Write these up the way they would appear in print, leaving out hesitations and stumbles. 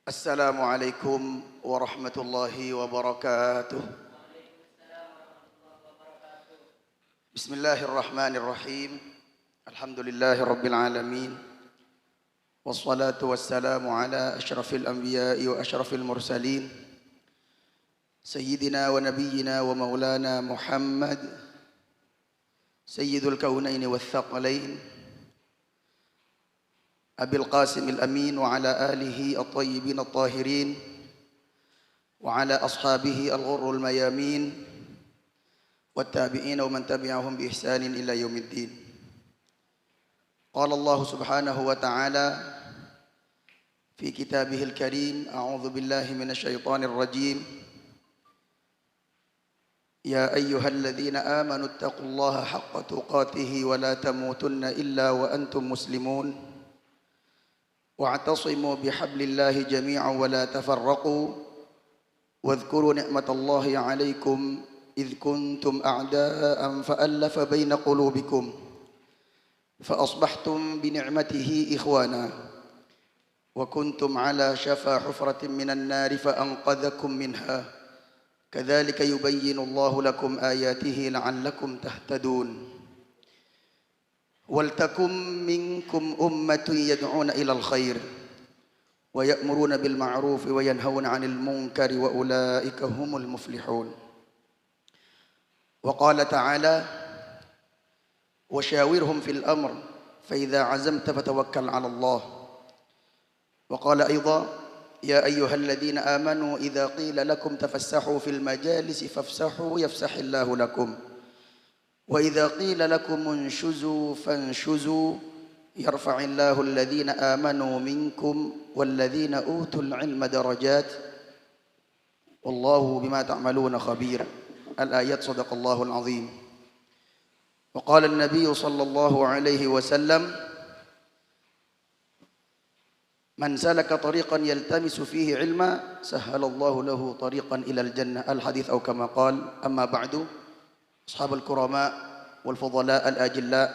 Assalamualaikum warahmatullahi wabarakatuh. Bismillahirrahmanirrahim. Alhamdulillahi rabbil alamin. Wassalatu wassalamu ala asyrafil anbiya'i wa asyrafil mursalin. Sayyidina wa nabiyyina wa maulana Muhammad, Sayyidul kaunaini wal thaqalain, Abil Qasim al-Amin wa ala alihi at-tayyibin at-tahirin wa ala ashabihi al-ghurrul mayamin wat-tabi'in wa man tabi'ahum bi ihsanin ila yaumiddin. Qala Allah subhanahu wa ta'ala fi kitabihil karim, a'udzu billahi minasy syaithanir rajim. Ya ayyuhalladzina amanu taqullaha haqqa tuqatih wa la tamutunna illa wa antum muslimun. واعتصموا بحبل الله جميعا ولا تفرقوا واذكروا نعمة الله عليكم إذ كنتم أعداء فألف بين قلوبكم فأصبحتم بنعمته إخوانا وكنتم على شفا حفرة من النار فأنقذكم منها كذلك يبين الله لكم آياته لعلكم تهتدون وَلْتَكُمْ مِنْكُمْ أُمَّةٌ يَدْعُونَ إِلَى الْخَيْرِ وَيَأْمُرُونَ بِالْمَعْرُوفِ وَيَنْهَوْنَ عَنِ الْمُنْكَرِ وَأُولَئِكَ هُمُ الْمُفْلِحُونَ. وقال تعالى وشاورهم في الأمر فإذا عزمت فتوكل على الله. وقال أيضا يا أيها الذين آمنوا إذا قيل لكم تفسحوا في المجالس فافسحوا يفسح الله لكم وإذا قيل لكم انشزوا فانشزوا يرفع الله الذين آمنوا منكم والذين أوتوا العلم درجات والله بما تعملون خبير. الآيات. صدق الله العظيم. وقال النبي صلى الله عليه وسلم من سلك طريقا يلتمس فيه علما سهل الله له طريقا إلى الجنة. الحديث أو كما قال. أما بعد. Ashabul kurama wal fudala al ajilla,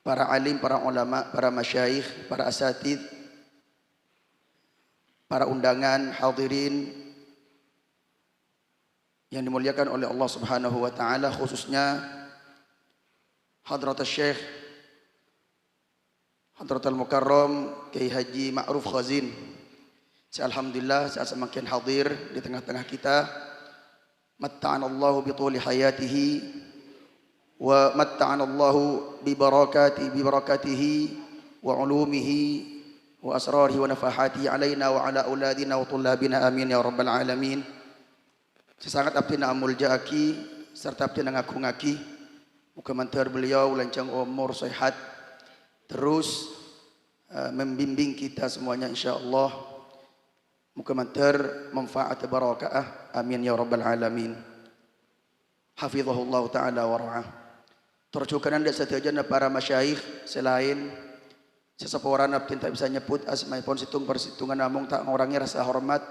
para alim, para ulama, para masyayikh, para asatid, para undangan, hadirin yang dimuliakan oleh Allah Subhanahu wa taala, khususnya Hadratus Syekh Hadratul Mukarram Kiai Haji Ma'ruf Khazin. Alhamdulillah saya semakin hadir di tengah-tengah kita. Matta'anallahu bituli hayatihi wa matta'anallahu bibarakatihi wa ulumihi wa asrarihi wa nafahatihi alaina wa ala auladina wa tullabina amin ya rabbal alamin. Sesangat abdi na amul ja'aki serta abdi na ngaku-ngaki muka mantar beliau lancang umur sehat terus membimbing kita semuanya insyaallah. Muka mantar manfaat barakah. Amin ya rabbal alamin. Hafizahullah ta'ala wa ra'ah. Tercukanan dan setiajana para masyayikh selain seseorang abdin tak bisa nyebut asmaipun situng persitungan namung tak ngurangi rasa hormat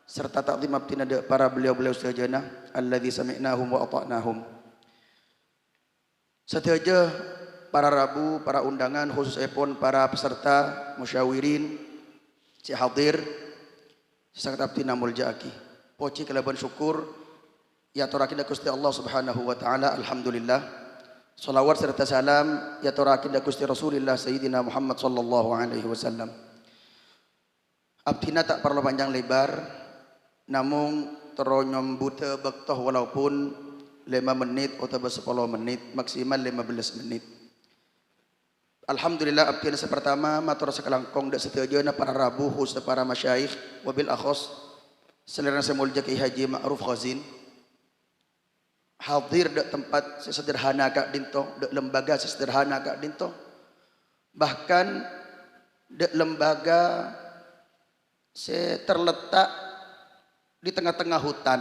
serta takzim abdin ada para beliau-beliau setiajana alladzi sami'nahum wa ata'nahum. Setiaja para rabu, para undangan, khususnya pun para peserta musyawirin si hadir sangat abdi namul ja'aki poci kelaban syukur ya torakin Gusti Allah Subhanahu wa taala. Alhamdulillah. Salawat serta salam ya torakin Gusti Rasulullah Sayyidina Muhammad sallallahu alaihi wasallam. Abdina tak perlu panjang lebar namun teronyom buta bektoh walaupun 5 menit atau 10 menit maksimal 15 menit. Alhamdulillah abdina sepertama matur sakalangkong dak setiajana para rabu khusus para masyayikh wabil akhos selera semulja Kiai Haji Ma'ruf Khazin hadir dak tempat sesederhana kak dinto, dak lembaga sesederhana kak dinto, bahkan dak lembaga terletak di tengah-tengah hutan.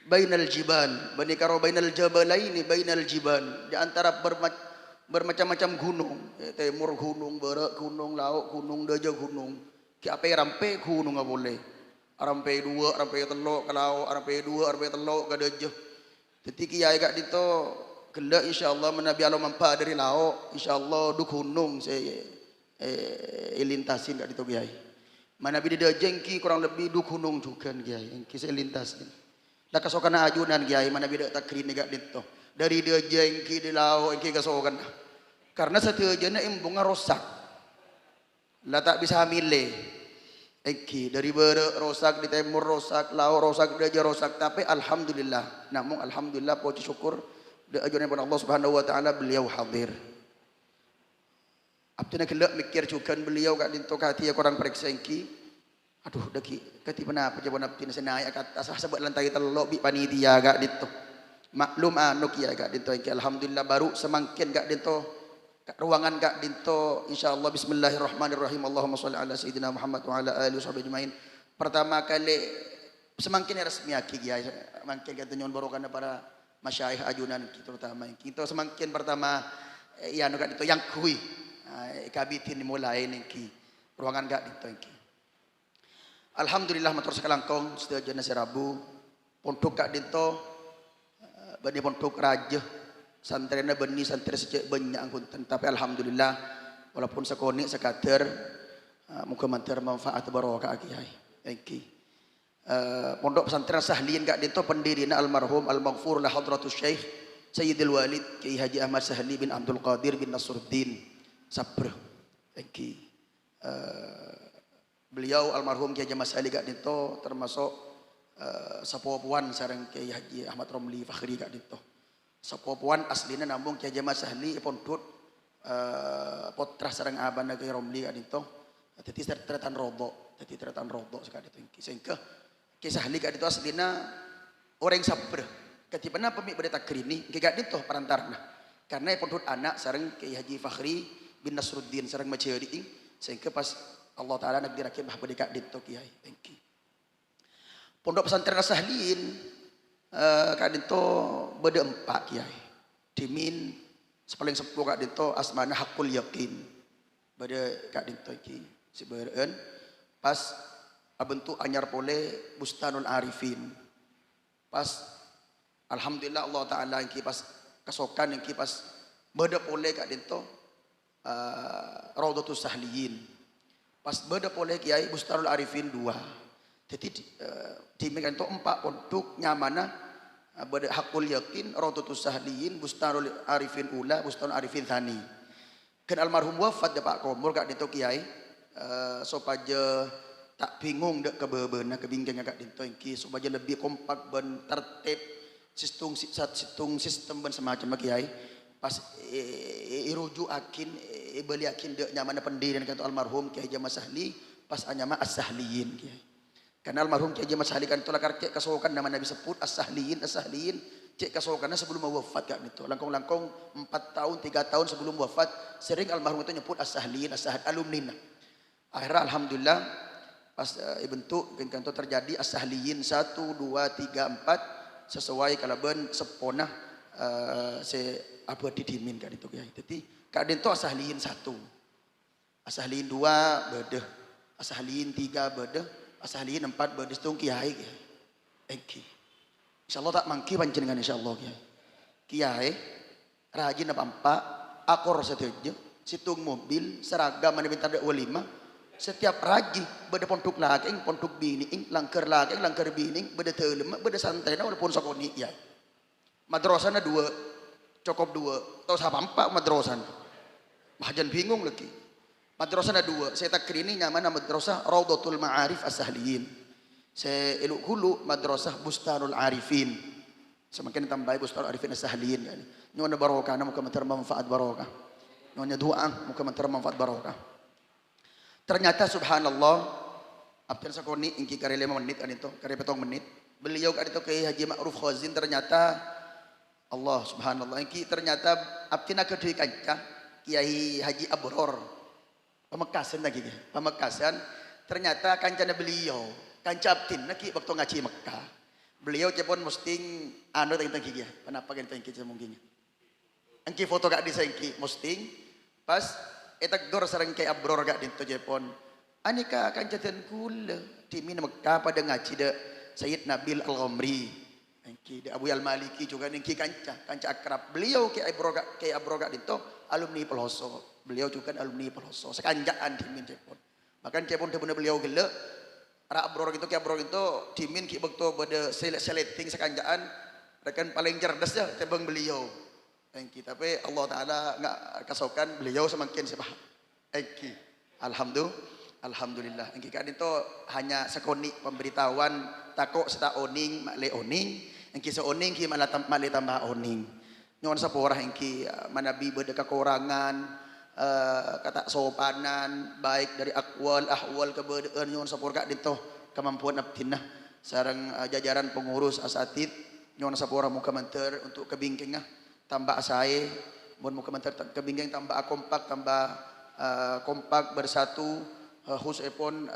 Bainal jibal, banikaro bainal jabalaini bainal jibal, di antara bermacam-macam gunung, timur gunung, barat gunung, laut gunung, daja gunung. Ki apa rampe gunung enggak boleh. Rampe 2, rampe 3 ke laut, rampe 2, rampe 3 ke daja. Jadi kiai gak dito kelak insyaallah menabi Allah mampa dari laut, insyaallah du gunung saya lintasin kat itu kiai. Mana bida jengki kurang lebih 2 gunung juga kiai. Engki saya lintasin. Dah kasokan ajunan kiai mana bida takrin kat itu. Dari dia jengki di lau engki kasokan. Karena setiajana embunga rosak. Lah tak bisa milih. Engki dari bere rosak di timur rosak, lau rosak, dia rosak, tapi alhamdulillah. Namun alhamdulillah puji syukur de ajunan Allah Subhanahu wa taala beliau hadir. Abtuna kelak mikir juga beliau kat dinto kati kurang periksa engki. Aduh daki kati kenapa jaban abtina senai kat atas sebab lantai telok bi panitia kat dinto. Maklum anu kiai kat dinto engki alhamdulillah baru semakin kat dinto ruangan kak dinto insyaallah bismillahirrahmanirrahim Allahumma sholli ala sayyidina Muhammad wa ala alihi washabihi ajmain. Pertama kali semakin resmi aki kiai semakin kata nyon barokah para masyayikh ajunan kita terutama kita semakin pertama ya anu kak dinto yang kui kabitin mulai niki ruangan kak dinto niki. Alhamdulillah matur sakalangkong sedaya Rabu pondok kak dinto bani pondok raja santrena beni santri sejak banyak angkutan tapi alhamdulillah walaupun sekoni sekader muka mantar manfaat barokah kiai engki pondok pesantren Sahliin kak dinto pendirina almarhum almaghfur la hadratus syekh Sayyidil Walid Kiai Haji Ahmad Sahli bin Abdul Qadir bin Nasruddin Sabrah engki beliau almarhum Kiai Haji Ahmad Sahli kak dinto termasuk sapuan sareng Kiai Haji Ahmad Romli Fakhri kak dinto. Sapuan aslinya nambung Kiai Ahmad Sahli pondok potrah sareng aban Kiai Romli kak dinto. Dadi teratan rodok sekali itu sehingga Kiai Sahli kak dinto aslinya orang sabrah. Ketibana pemik pada takrini Kiai kak dinto perantarna. Karena pondok anak sareng Kiai Haji Fakhri bin Nasruddin sareng Majeudi sehingga pas Allah taala nagdirakeun bah pada kak dinto kiai engki. Pondok pesantren Sahliin kak dinto beda 4 kiai. Dimin sepaling sepuh kak dinto asmana Hakul Yakin. Beda kak dinto iki sibeureun pas abentuk anyar pole Bustanul Arifin. Pas alhamdulillah Allah taala iki pas kasokan iki pas beda pole kak dinto Raudatus Sahliin. Pas beda pole kiai Bustanul Arifin 2. Jadi dimekan itu 4 pondok nyamana beda Hakul Yakin, Raudatus Sahliin, Bustanul Arifin Ula, Bustanul Arifin Thani. Kan almarhum wafat ya Pak Komul kak dinto kiai supaya tak bingung dek kebebeuna kebingkangnya kak dinto iki supaya lebih kompak ben tertib sistem ben semacam kiai pas iruju akin beli akin dek nyamana pendirian kata almarhum Kiai Ahmad Sahli pas anyama As-Sahliin kiai. Karena almarhum Kiai Ahmad Sahli kan tolak cek kasokan nama Nabi sebut As-Sahliin cek kasokannya sebelum wafat kan itu langkong 4 tahun 3 tahun sebelum wafat sering almarhum itu nyebut As-Sahliin alumni. Akhirnya alhamdulillah pas bentuk kantor terjadi As-Sahliin 1 2 3 4 sesuai kalaban seponah se abadi dimin kan itu kiai. Jadi kak dinto As-Sahliin 1 As-Sahliin 2 bedeh As-Sahliin 3 bedeh As-Sahliin 4 bedeh setung kiai engki insyaallah tak mangki panjenengan insyaallah kiai rajin apa akor setuju situng mobil seragam mana minta ada walimah setiap rajin beda pondok lagi pondok bini langker bini beda telem beda santai walaupun sakoni ya madrasahna 2 cukup 2 atau siapa 4 madrasah mahajan bingung lagi madrasahna 2 saya takrini namanya madrasah Raudatul Ma'arif As-Sahliin saya eluk hulu madrasah Bustanul Arifin semakin tambah Bustanul Arifin As-Sahliin yani nyuwun barokah muka mantar manfaat barokah nyuwun doa muka mantar manfaat barokah. Ternyata subhanallah abten sakoni ingki kare 5 menit kan itu kare 7 menit beliau kan itu Kiai Haji Ma'ruf Khazin ternyata Allah subhanallah ingki ternyata abtina kedui kanca Kiai Haji Abror Pamekasan lagi Pamekasan ternyata kancana beliau kanca abtin lagi waktu ngaji Mekah beliau cepon posting anu tentang gigi kenapa kan tentang gigi mungkin engki foto gak bisa engki posting pas etak dor sareng Kiai Abror gak dinto cepon anika kanca ten kula di Mekah pada ngaji de Sayyid Nabil Al-Ghamri Engki di Abu Al-Maliki juga engki kanca akrab. Beliau ke Abroga dito alumni Peloso. Beliau juga alumni Peloso. Sekanjaan timin cepon. Bahkan cepon bener beliau gele. Ra Abroga itu ke Abroga itu timin ki bekto bade seleting sekanjaan. Rekan paling cerdas ya tebang beliau. Engki tapi Allah Taala enggak kasokan beliau semakin sepah. Engki. Alhamdulillah. Engki kan itu hanya sekoni pemberitahuan takok seta oning makle oning. Engki seoning ki makle tambah oning. Nyon sapora engki manabi beda kekurangan kata sopanan baik dari ahwal kebedaan nyon sapora kak dito kemampuan abdinah sareng jajaran pengurus asatid nyon sapora muka menter untuk kebingkingah tambah asae mun muka menter kebingking tambah kompak bersatu khususipun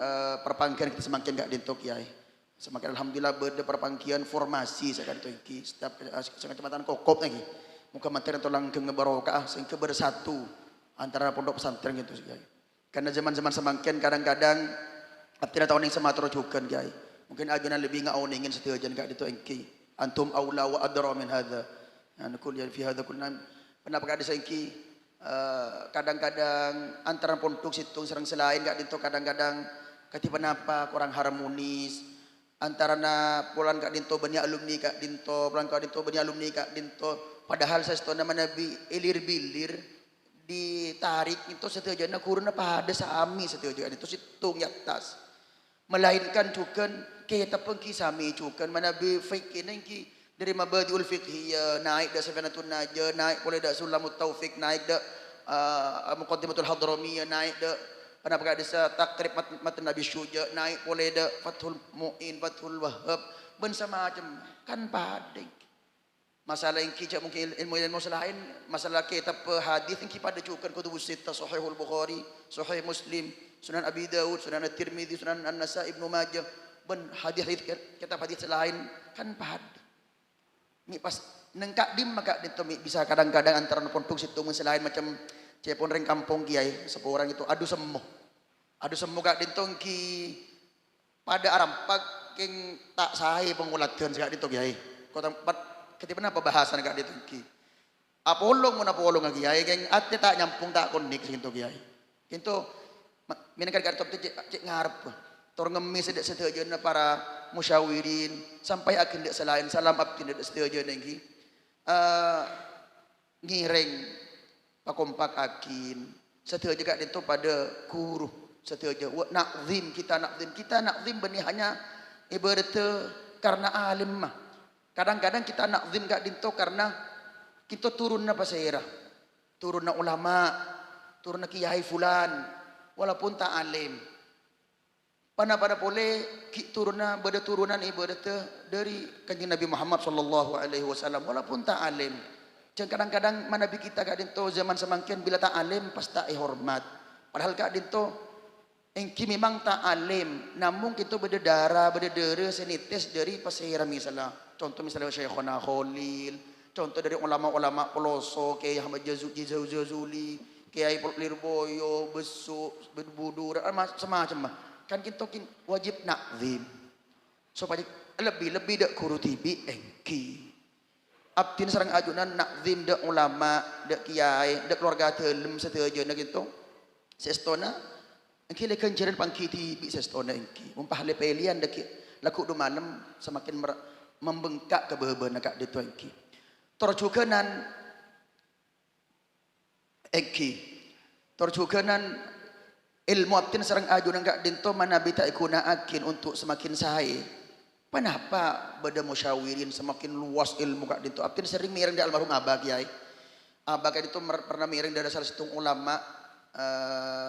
perpangkian kita semakin gak dito kiai. Semakin alhamdulillah berde perpangkian formasi saya kata iki setiap kecamatan kokop lagi. Muka materi itu langgeng ngebarokah sehingga bersatu antara pondok pesantren gitu kiai. Karena zaman-zaman semakin kadang-kadang tidak tahu ning sematro juga kiai. Mungkin ajunan lebih ngau ingin setiajan gak dito engki. Antum aula wa adra min hadza. Nah kul ya fi hadza kunna kenapa gak disa engki kadang-kadang antara pondok situng serang selain gak dito kadang-kadang ketipan apa kurang harmonis. Antara na pulang kak dinto banyak alumni kak dinto pulang kak dinto banyak alumni kak dinto padahal saya setahun nama nabi ilir bilir ditarik itu setiap jana kurun apa ada sami setiap jana itu situng atas melainkan juga kita pengki sami juga manabi fake ini ki dari mabadiul fiqhiyah naik dah safanatun najah naik boleh dah sulamut taufik naik dah muqaddimatul hadramiyah naik dah Penapa desa takrib matan Nabi Syuja naik boleh dah Fathul Mu'in, Fathul Wahhab ben macam kan pading. Masalah yang kita mungkin ilmu selain masalah kitab hadis yang kita pada cukan kutubus sittah Sahihul Bukhari, Sahih Muslim, Sunan Abi Dawud, Sunan At-Tirmidzi, Sunan An-Nasa'i, Ibnu Majah ben hadis kitab hadis selain kan pading. Mi pas nengkak dim maka dito bisa kadang-kadang antara pontuk situ selain macam cepon reng kampung kiai seorang itu adu semmo gak dintong ki pada arampak king tak sahi pengulatan gak dintong kiai kau tempat ketipan apa bahasan gak dintong ki apolong mun apolong lagi kiai king ate tak nyampung tak konik gitu kiai itu minangkan gak dintong cek ngarep tor ngemis sedek setujuan para musyawirin sampai akhir dek selain salam abdi dek setujuan lagi ngireng pakompak akin setia juga itu pada guru setia juga nakzim kita nakzim benih hanya ibaratnya karena alim mah kadang-kadang kita nakzim gak dinto karena kita turun na pasera turun na ulama turun na kiai fulan walaupun tak alim pada boleh turun na beda turunan ibaratnya dari kanjeng Nabi Muhammad sallallahu alaihi wasallam walaupun tak alim. Jangan kadang-kadang mana kita kak dinto zaman semakin bila tak alim pas tak hormat. Padahal kak dinto engki memang tak alim, namun kita beda darah, beda dere senites dari pasira misalnya. Contoh misalnya Syekhona Khalil, contoh dari ulama-ulama Peloso, Kiai Ahmad Jazuli, Kiai Lirboyo, Besuk, Berbudur, semacam mah. Kan kita wajib nakzim. Supaya lebih dak guru tibi engki. Abdin sareng ajunan nakzim dak ulama, dak kiai, dak keluarga telem setuju nak gitu. Sestona engki lekan jaran pangkiti bi sestona engki. Umpah le pelian dak laku du manem semakin membengkak ke bebeuna kak ditu engki. Torjukenan engki. Torjukenan ilmu abdin sareng ajunan kak dinto manabi tak ikuna akin untuk semakin sae. Kenapa beda musyawirin semakin luas ilmu kak dinto abdin sering miring di almarhum abah kiai abah kak itu pernah miring dari salah satu ulama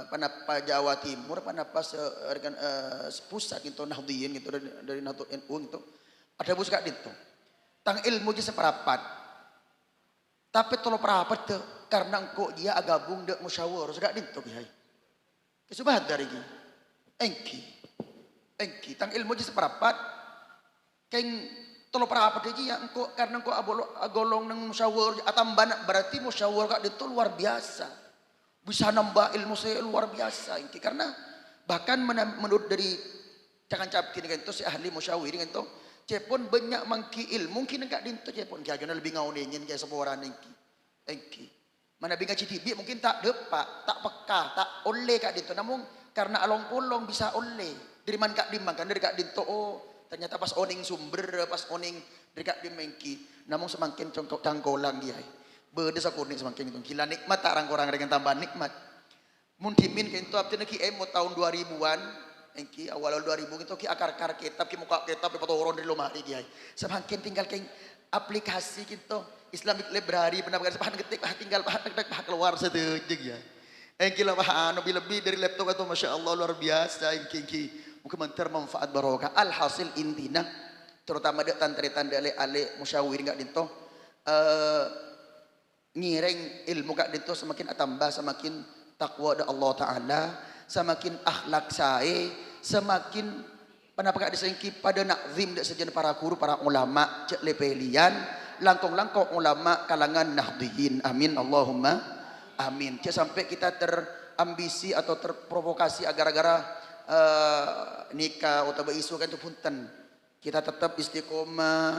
panapa Jawa Timur panapa sepusat gitu Nahdliyin gitu dari Nahdlatul NU gitu ada bus kak dinto tang ilmu je seperapat tapi tolo perapat tuh karena engkau dia agabung dek musyawar kak dinto kiai kesubahat dari ki engki tang ilmu je seperapat keng tolo perapat aja ya engkau karena engkau agolong nang musyawar atamban berarti musyawar kak itu luar biasa bisa nambah ilmu saya luar biasa ini karena bahkan menurut dari jangan cap kini kan itu si ahli musyawirin itu Cepon banyak mangki ilmu mungkin enggak dinto cepon kaya gana lebih ngau ningin kaya seporan engki. Mana binga citibi mungkin tak depak, tak peka, tak oleh kak dinto. Namun karena along polong bisa oleh. Dari man kak dimang kan dari kak dinto oh ternyata pas oning sumber pas oning dari kak dimengki. Namun semakin cangkolang dia. Beda sa kuning semakin itu. Gila nikmat tak orang dengan tambah nikmat. Mun timin ke itu abdi ki emo tahun 2000-an. Engki awal 2000 itu ki akar-akar kitab ki muka kitab patoron di lemari kiai. Semakin tinggal ke aplikasi gitu Islamic Library benar-benar sepahan ketik tinggal keluar sedejeg ya. Engki lah lebih dari laptop itu Masya Allah luar biasa engki mungkin manfaat barokah. Alhasil intina terutama dek tantri-tanda ale musyawir enggak dinto ngireng ilmu kak dinto semakin tambah semakin takwa da Allah Ta'ala semakin akhlak saya semakin penapa kak disengki pada nakzim dak sejen para guru para ulama cek lepelian langkong-langkong ulama kalangan nahdiyin amin Allahumma amin cek sampai kita terambisi atau terprovokasi agar-agara nikah atau isu kan itu punten kita tetap istiqomah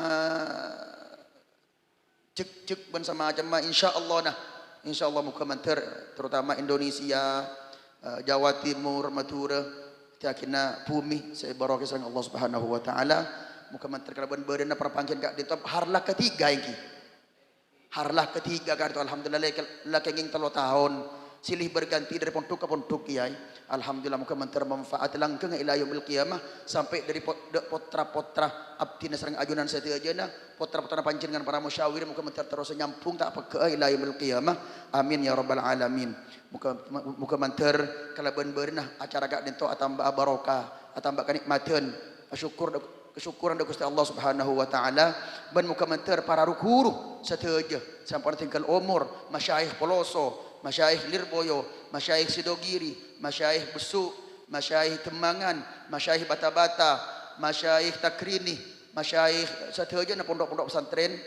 cek bersama jemaah insyaallah insyaallah muka manter terutama Indonesia Jawa Timur Madura kena bumi saya barokah sang Allah Subhanahu wa taala muka manter kalaban beureuna perpangkin kak di top harlah ketiga iki harlah ketiga kan alhamdulillah la kenging 3 tahun silih berganti dari pondok ke pondok kiai alhamdulillah muka manter manfaat langgeng ila yaumil qiyamah sampai dari potra-potra abdi sareng ajunan sateujana potra-potra panjenengan para musyawir muka manter terus nyampung tak peke ila yaumil qiyamah amin ya rabbal alamin muka manter kalaban beureuh acara gak dento atamba barokah atamba kanikmateun kesyukuran da Gusti Allah Subhanahu wa taala ban muka manter para guru sateujeuh sampun tinggal umur masyayikh Poloso masyayikh Lirboyo, masyayikh Sidogiri, masyayikh Besuk, masyayikh Temangan, masyayikh Bata-Bata, masyayikh Takrini, masyayikh sateujana pondok-pondok pesantren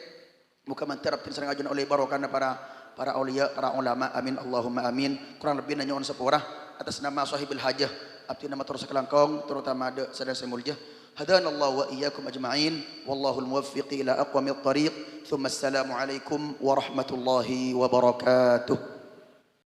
muka manterap tin sareng ajun oleh barokahna para aulia, para ulama. Amin Allahumma amin. Kurang lebih nanya on sepurah atas nama sahibul hajah abdi nama terus kelangkong terutama ada sadar semulja. Hadanallahu wa iyyakum ajma'in wallahul muwaffiq ila aqwamit thariq. Tsumma assalamu alaikum warahmatullahi wabarakatuh.